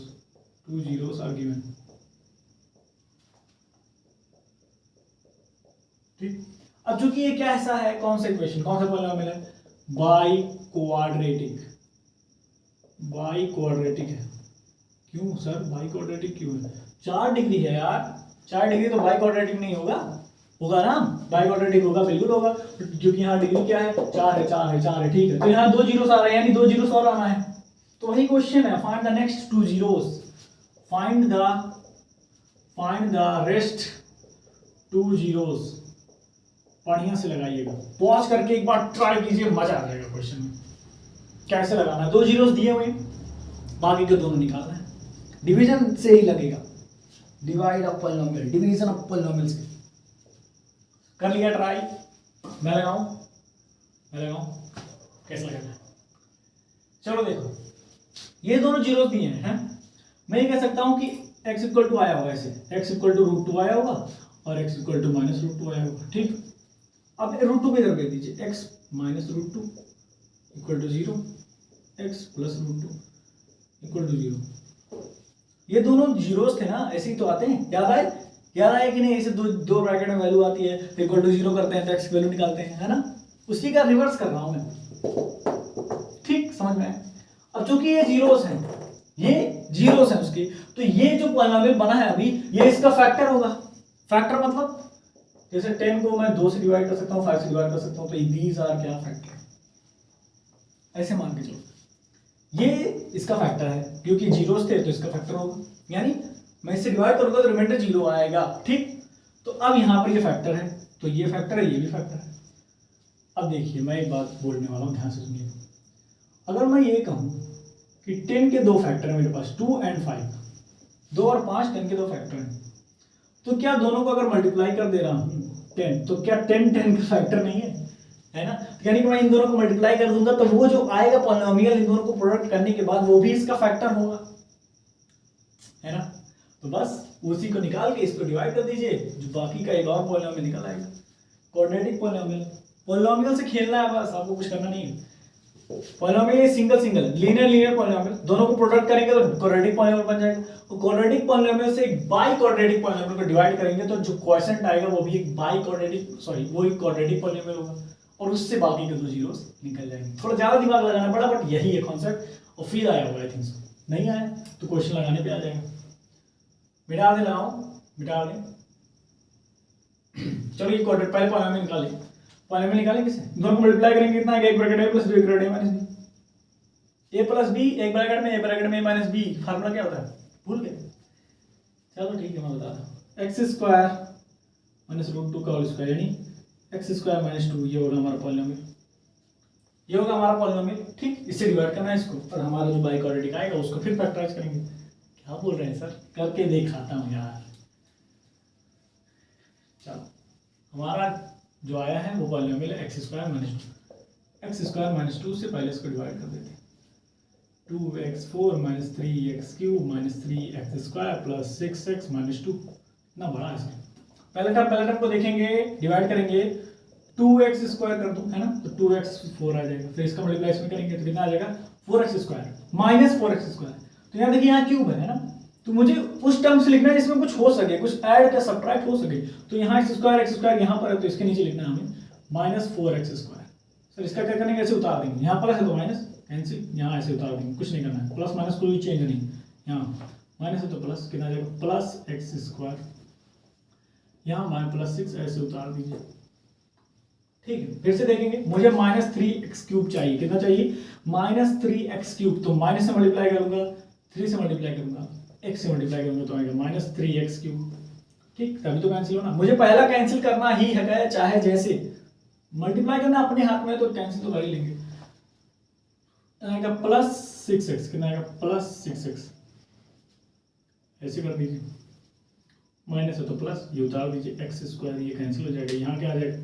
2 जीरोस आर गिवन, ठीक। अब चूंकि ये क्या ऐसा है, कौन सा इक्वेशन, कौन सा पॉलिनोमियल है, बाई क्वाड्रेटिक है। क्यों सर बाई क्वाड्रेटिक क्यों है, 4 डिग्री है यार, 4 डिग्री तो बाई क्वाड्रेटिक नहीं होगा, होगा ना, बाई क्वाड्रेटिक होगा, बिल्कुल होगा, क्योंकि यहाँ डिग्री क्या है, 4 है, 4 है, 4 है, ठीक है। तो यहाँ 2 जीरोस आ रहे हैं, यानी 2 जीरोस और आना है। तो वही क्वेश्चन है, find the next 2 zeros, find the rest 2 zeros. बढ़िया से लगाइएगा, पॉज करके एक बार ट्राई कीजिए, मजा आ जाएगा क्वेश्चन में। कैसे लगाना है, 2 जीरोस दिए हुए, बाकी के दोनों निकालना है, डिवीजन से ही लगेगा, divide of polynomial, division of polynomials. कर लिया ट्राई, मैं लगाऊं कैसे लगाना है, चलो देखो, ये दोनों जीरोस दिए हैं, मैं ये कह सकता हूं कि x इक्वल टू आया होगा, ऐसे x इक्वल टू √2 आया होगा और x इक्वल टू माइनस √2 आया होगा, ठीक। अब √2 की तरफ दे दीजिए, x minus √2 equal to 0, x plus √2 equal to 0। ये दोनों जीरोस थे ना, ऐसे ही तो आते हैं, याद आए कि नहीं, ऐसे दो ब्रैकेट में वैल्यू आती है, इक्वल टू 0 करते हैं तो x की वैल्यू निकालते हैं, है ना, उसी का रिवर्स कर रहा हूं मैं, ठीक, समझ में आया। अब चूंकि ये जीरोस हैं, ये जीरोस हैं उसके, तो ये जो पॉलिनोमियल बना है अभी, ये इसका फैक्टर होगा। फैक्टर मतलब जैसे 10 को मैं 2 से डिवाइड कर सकता हूँ, 5 से डिवाइड कर सकता हूँ, तो दीज आर क्या फैक्टर, ऐसे मान के चलो, ये इसका फैक्टर है, क्योंकि जीरोस थे तो इसका फैक्टर होगा, यानी मैं इससे डिवाइड करूंगा तो रिमाइंडर 0 आएगा, ठीक। तो अब यहाँ पर ये फैक्टर है, तो ये फैक्टर है, ये भी फैक्टर है। अब देखिए मैं एक बात बोलने वाला हूँ, ध्यान से सुनिए, अगर मैं ये कहूँ कि 10 के दो फैक्टर है मेरे पास 2 एंड 5, 2 और 5 10 के दो फैक्टर हैं, तो क्या दोनों को अगर मल्टीप्लाई कर दे रहा हूँ 10, तो क्या 10 10 का फैक्टर नहीं है ना? यानी कि मैं इन दोनों को मल्टीप्लाई कर दूंगा तो वो जो आएगा पॉलिनोमियल इन दोनों को प्रोडक्ट करने के बाद वो भी इसका फैक्टर होगा, है ना? तो बस उसी को निकाल के इसको डिवाइड कर दीजिए, जो बाकी का एक और पॉलिनोमियल निकल आएगा, क्वाड्रेटिक पॉलिनोमियल। पॉलिनोमियल से खेलना है बस, आपको कुछ करना नहीं है। पॉलिनोमियल सिंगल लीनियर पॉलिनोमियल, दोनों को प्रोडक्ट करेंगे तो क्वाड्रेटिक पॉलिनोमियल बन जाएगा। और क्वाड्रेटिक पॉलिनोमियल से एक बाई क्वाड्रेटिक पॉलिनोमियल को डिवाइड करेंगे तो जो क्वोशिएंट आएगा वो भी एक बाई क्वाड्रेटिक वो एक क्वाड्रेटिक पॉलिनोमियल होगा, और उससे बाकी के दो जीरोस निकल जाएंगे। थोड़ा ज्यादा दिमाग लगाना पड़ा, बट यही है कॉन्सेप्ट। और फिर आया होगा आई थिंक सो, नहीं आया तो क्वेश्चन लगाने पे आ जाएगा। मिटा दे लगाओ, मिटा दे। चलो ये क्वाड्रेटिक पहले पॉलिनोमियल निकाले, पॉलिनोमियल निकालें किसे, दोनों को मल्टीप्लाई करेंगे कितना आएगा, एक ब्रैकेट a प्लस b एक bracket a minus b, a plus b एक ब्रैकेट में a ब्रैकेट में a माइनस b, फार्मूला क्या होता है भूल गए? चलो ठीक है मैं बताता हूँ, एक्स स्क्वायर माइनस रूट 2 का होल स्क्वायर यानी एक्स स्क्वायर माइनस 2, ये होगा हमारा पॉलिनोमियल, ये होगा हमारा पॉलिनोमियल। ठीक, इससे डिवाइड करना है इसको, और हमारा जो बाई क्वाड्रेटिक आएगा उसको फिर फैक्टराइज करेंगे। क्या बोल रहे हैं सर, करके दिखाता हूँ यार। चलो हमारा जो आया है वो पॉलिनोमियल है x square minus 2, x square minus 2 से पहले इसको डिवाइड कर देते हैं, 2x4 minus 3x cube minus 3x square plus 6x minus 2, इतना बड़ा है इसमें। पहले टर्म को देखेंगे, डिवाइड करेंगे, 2x स्क्वायर कर दो, है ना, तो 2x 4 आ जाएगा, फिर इसका मल्टीप्लाई इसमें करेंगे तो कितना आ जाएगा 4x square minus 4x square. तो यहाँ देखिए यहाँ क्यूब है ना, तो मुझे उस टर्म से लिखना है जिसमें कुछ हो सके, कुछ ऐड या सब्ट्रैक्ट हो सके। तो यहाँ x स्क्वायर यहाँ पर है तो इसके नीचे लिखना है हमें माइनस 4x स्क्वायर। सर इसका क्या करेंगे, ऐसे उतार देंगे, यहाँ प्लस है तो माइनस कैंसिल, यहाँ ऐसे उतार देंगे, कुछ नहीं करना है, प्लस माइनस कोई चेंज नहीं, यहाँ माइनस है तो प्लस, कितना आ जाएगा प्लस एक्स स्क्वायर, यहाँ माइनस प्लस 6 ऐसे उतार दीजिए। ठीक है, फिर से देखेंगे, मुझे माइनस 3x क्यूब चाहिए, कितना चाहिए माइनस 3x क्यूब, तो माइनस से मल्टीप्लाई करूंगा, 3 से मल्टीप्लाई करूंगा, x से मल्टीप्लाई करूंगा तो आएगा माइनस 3x क्यूब। ठीक, तभी तो कैंसिल होना, मुझे पहला कैंसिल करना ही है, चाहे जैसे मल्टीप्लाई करना अपने हाथ में, तो कैंसिल तो कर ही लेंगे, आएगा प्लस 6x, कितना आएगा प्लस 6x, ऐसे कर दीजिए, माइनस है तो प्लस, ये उतार दीजिए, एक्स स्क्वायर ये कैंसिल हो जाएगा, यहाँ क्या आ जाएगा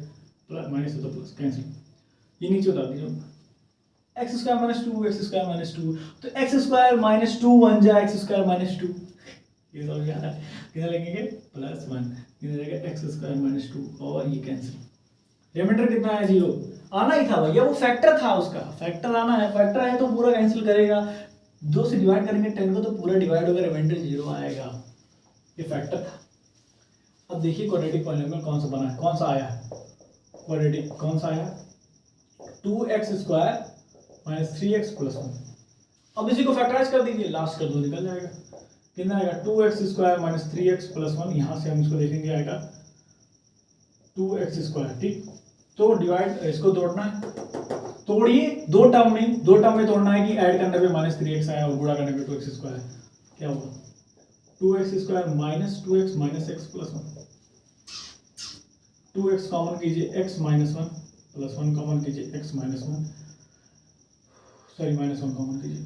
प्लस, माइनस है तो प्लस कैंसिल, ये नीचे उतार दीजिए, x square minus 2 x square minus 2, तो एक्स स्क्वायर माइनस 2 बन जाए एक्स स्क्वायर माइनस 2, ये सब याद है, कितना लगेंगे प्लस 1, कितना जाएगा एक्स स्क्वायर माइनस 2, और ये कैंसिल, रिमाइंडर कितना है 0, आना ही था भैया, वो फैक्टर था, उसका फैक्टर आना है, फैक्टर आया तो पूरा कैंसिल करेगा, 2 से डिवाइड करेंगे 10 को तो पूरा डिवाइड होगा, रिमाइंडर 0 आएगा, ये फैक्टर था। अब देखिए क्वाड्रेटिक पॉलिनोमियल कौन सा बना है, कौन सा आया है क्वाड्रेटिक, कौन सा आया 2x square minus 3x plus 1। अब इसी को फैक्टराइज कर दीजिए, लास्ट का 2 निकल जाएगा, कितना आएगा 2x square minus 3x plus 1, यहाँ से हम इसको देखेंगे आएगा 2x स्क्वायर। ठीक, तो डिवाइड इसको तोड़ना है, तोड़िए दो टर्म में तोड़ना है, कि ऐड करने पे माइनस 3x आया और गुणा करने पे 2x स्क्वायर, क्या होगा 2x square minus 2x minus x plus 1, 2x common कीजिए x माइनस 1 प्लस 1 कॉमन कीजिए x minus 1, sorry minus 1 common कीजिए,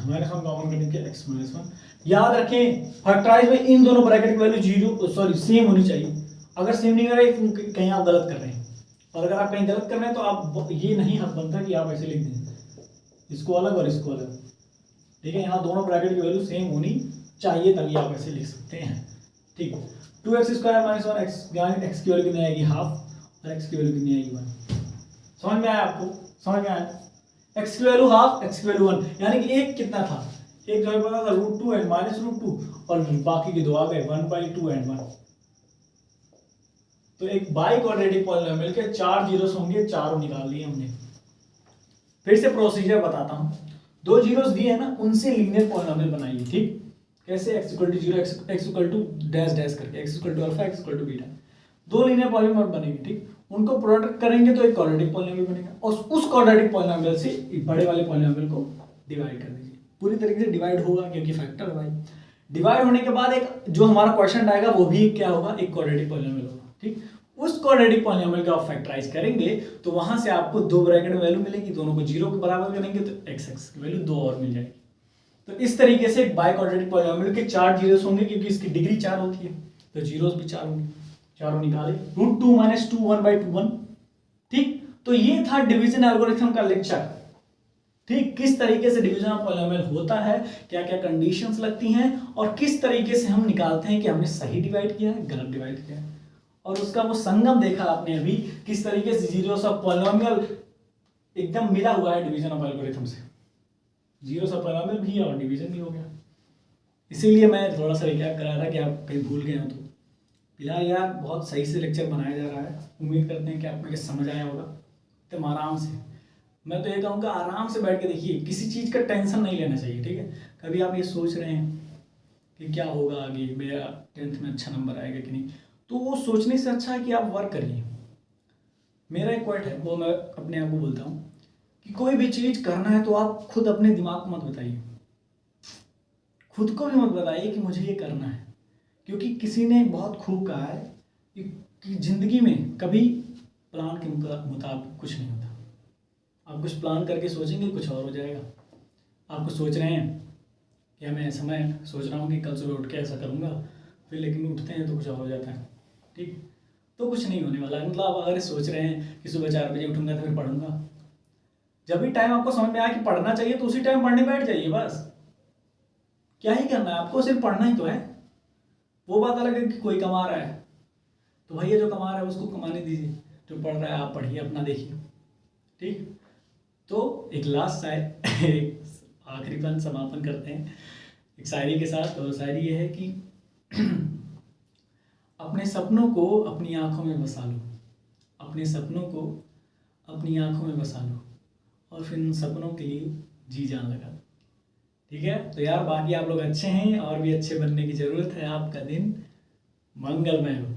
माइनस 1 कॉमन करने के x माइनस 1। याद रखें फैक्टराइज में इन दोनों ब्रैकेट की वैल्यू 0 सॉरी सेम होनी चाहिए, अगर सेम नहीं कर रहे कहीं आप गलत कर रहे हैं, और अगर आप कहीं गलत कर रहे हैं तो आप ये नहीं हक बनता कि आप ऐसे लिख दें, इसको अलग और इसको अलग, ठीक है, यहाँ दोनों ब्रैकेट की वैल्यू सेम होनी चाहिए, तभी आप ऐसे लिख सकते हैं। ठीक, 2x स्क्वायर माइनस 1 एक्स की वैल्यू कितनी आएगी हाफ, और x की वैल्यू कितनी आएगी 1, समझ में आया आपको, समझ में आया, x की वैल्यू हाफ x की वैल्यू 1, यानी कि एक कितना था, एक जो है पता था √2 एंड माइनस √2, और बाकी के दो आ गए 1/2 एंड 1। तो एक बाई क्वाड्रेटिक पॉलिनोमियल के 4 जीरोस होंगे, चारों निकाल लिए हमने। फिर से प्रोसीजर बताता हूं, 2 जीरोस दिए हैं ना, उनसे लीनियर पॉलिनोमियल बनाइए। ठीक, कैसे x = 0 x = डैश डैश करके, x = alpha x = beta, 2 linear polynomial बनेंगे। ठीक, उनको प्रोडक्ट करेंगे तो एक क्वाड्रेटिक पॉलिनोमियल बनेगा, और उस क्वाड्रेटिक पॉलिनोमियल से बड़े वाले पॉलिनोमियल को डिवाइड कर दीजिए, पूरी तरीके से डिवाइड होगा क्योंकि फैक्टर है भाई। डिवाइड होने के बाद एक जो हमारा क्वेश्चन आएगा वो भी क्या होगा, एक क्वाड्रेटिक पॉलिनोमियल होगा। ठीक, उस क्वाड्रेटिक पॉलिनोमियल को आप फैक्टराइज करेंगे तो वहां से आपको दो ब्रैकेट में वैल्यू मिलेगी, दोनों को 0 के बराबर करेंगे तो x की वैल्यू 2 और मिल जाएगी। तो इस तरीके से एक बाई क्वाड्रेटिक पॉलिनोमियल के 4 जीरोस होंगे क्योंकि इसकी डिग्री 4 होती है, तो जीरोस भी 4 होंगे, चारों निकाले √2 - 2 1/2 1। ठीक, तो ये था डिवीजन एल्गोरिथम का लेक्चर। ठीक, किस तरीके से डिवीजन ऑफ पॉलिनोमियल होता है, क्या क्या कंडीशंस लगती हैं और किस तरीके से हम निकालते हैं कि हमने सही डिवाइड किया है गलत डिवाइड किया है, और उसका वो संगम देखा आपने अभी, किस तरीके से जीरोस ऑफ पॉलिनोमियल एकदम मिला हुआ है डिवीजन ऑफ एल्गोरिथम से। जीरोस ऑफ पॉलिनोमियल भी और डिवीजन भी हो गया। इसीलिए मैं थोड़ा सा रिकैप करा था कि आप कहीं भूल गए हो तो। फिलहाल यार बहुत सही से लेक्चर बनाया जा रहा है, उम्मीद करते हैं कि आपको ये समझ आया होगा एकदम आराम से। मैं तो ये कहूँगा आराम से बैठ के देखिए, किसी चीज़ का टेंशन नहीं लेना चाहिए। ठीक है, कभी आप ये सोच रहे हैं कि क्या होगा आगे, मेरा 10th में अच्छा नंबर आएगा कि नहीं, तो वो सोचने से अच्छा है कि आप वर्क करिए। मेरा एक क्वेट है, वो मैं अपने आप को बोलता हूँ कि कोई भी चीज़ करना है तो आप खुद अपने दिमाग को मत बताइए, खुद को भी मत बताइए कि मुझे ये करना है, क्योंकि किसी ने बहुत खूब कहा है कि ज़िंदगी में कभी प्लान के मुताबिक कुछ नहीं होता। आप कुछ प्लान करके सोचेंगे कुछ और हो जाएगा। आपको सोच रहे हैं कि मैं समय सोच रहा हूँ कि कल सुबह उठ के ऐसा करूँगा, फिर लेकिन उठते हैं तो कुछ और हो जाता है। ठीक, तो कुछ नहीं होने वाला है। मतलब आप अगर सोच रहे हैं कि सुबह 4 बजे उठूँगा तो फिर पढ़ूंगा, जब भी टाइम आपको समझ में आया कि पढ़ना चाहिए तो उसी टाइम पढ़ने बैठ जाइए। बस क्या ही करना है आपको, सिर्फ पढ़ना ही तो है। वो बात अलग है कि कोई कमा रहा है तो भैया जो कमा रहा है उसको कमाने दीजिए, जो पढ़ रहा है आप पढ़िए, अपना देखिए। ठीक, तो एक लास्ट एक आखिरी पन समापन करते हैं एक शायरी के साथ। और शायरी ये है कि अपने सपनों को अपनी आंखों में बसा लो, अपने सपनों को अपनी आंखों में बसा लो, और फिर उन सपनों के लिए जी जान लगा दो। ठीक है, तो यार बाकी आप लोग अच्छे हैं और भी अच्छे बनने की ज़रूरत है। आपका दिन मंगलमय हो।